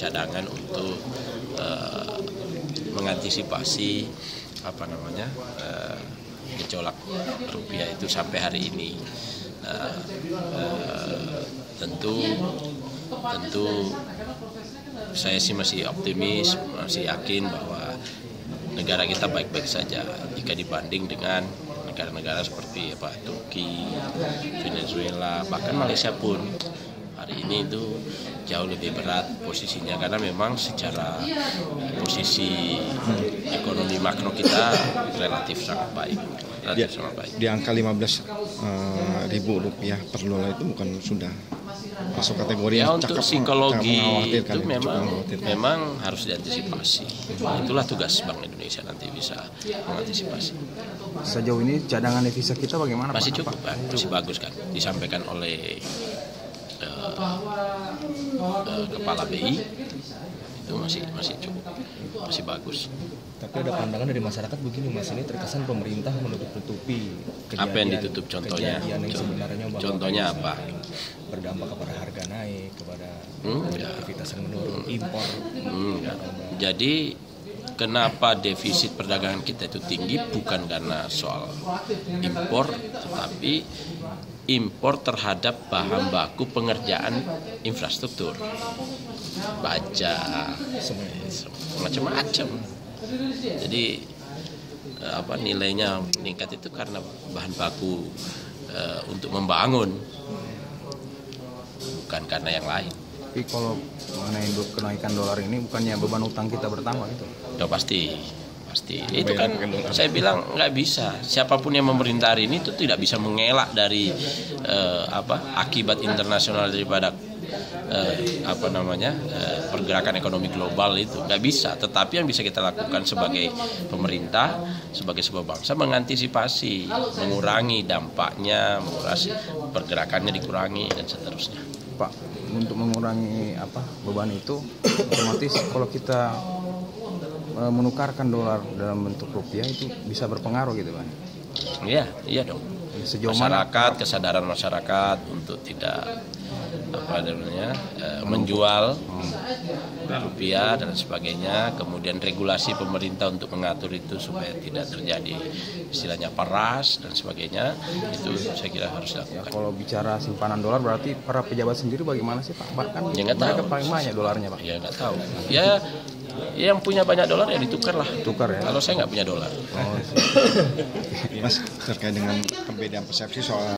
cadangan untuk mengantisipasi gejolak rupiah itu sampai hari ini. Tentu saya sih masih optimis, masih yakin bahwa negara kita baik-baik saja jika dibanding dengan negara-negara seperti Turki, Venezuela, bahkan Malaysia pun hari ini itu jauh lebih berat posisinya karena memang secara posisi ekonomi makro kita relatif sangat baik. Di angka 15.000 rupiah per dolar itu bukan sudah masuk kategori ya untuk psikologi itu memang harus diantisipasi. Itulah tugas Bank Indonesia nanti bisa mengantisipasi. Sejauh ini cadangan devisa kita bagaimana? Masih cukup kan? Masih bagus kan? Disampaikan oleh Kepala BI itu masih cukup, masih bagus. Tapi ada pandangan dari masyarakat begini, Mas, ini terkesan pemerintah menutup-nutupi kejadian. Apa yang ditutup contohnya? Contohnya apa? Berdampak kepada harga naik, kepada aktivitas yang menurun, impor. Jadi kenapa defisit perdagangan kita itu tinggi bukan karena soal impor, tetapi impor terhadap bahan baku pengerjaan infrastruktur, baja, macam-macam. Jadi nilainya meningkat itu karena bahan baku untuk membangun, bukan karena yang lain. Tapi kalau mengenai kenaikan dolar ini bukannya beban utang kita bertambah gitu? Ya pasti. Itu kan saya bilang nggak bisa. Siapapun yang memerintah hari ini itu tidak bisa mengelak dari akibat internasional daripada pergerakan ekonomi global itu nggak bisa. Tetapi yang bisa kita lakukan sebagai pemerintah, sebagai sebuah bangsa mengantisipasi, mengurangi dampaknya, mengurangi pergerakannya dikurangi dan seterusnya. Pak, untuk mengurangi beban itu, otomatis kalau kita menukarkan dolar dalam bentuk rupiah itu bisa berpengaruh gitu kan? Iya dong. Kesadaran masyarakat untuk tidak menjual rupiah dan sebagainya, kemudian regulasi pemerintah untuk mengatur itu supaya tidak terjadi istilahnya paras dan sebagainya, itu saya kira harus dilakukan. Kalau bicara simpanan dolar berarti para pejabat sendiri bagaimana sih Pak? Bahkan mereka paling banyak dolarnya Pak. Ya nggak tahu. Ya yang punya banyak dolar ya ditukar lah. Tukar ya. Kalau saya nggak punya dolar. Mas, terkait dengan perbedaan persepsi soal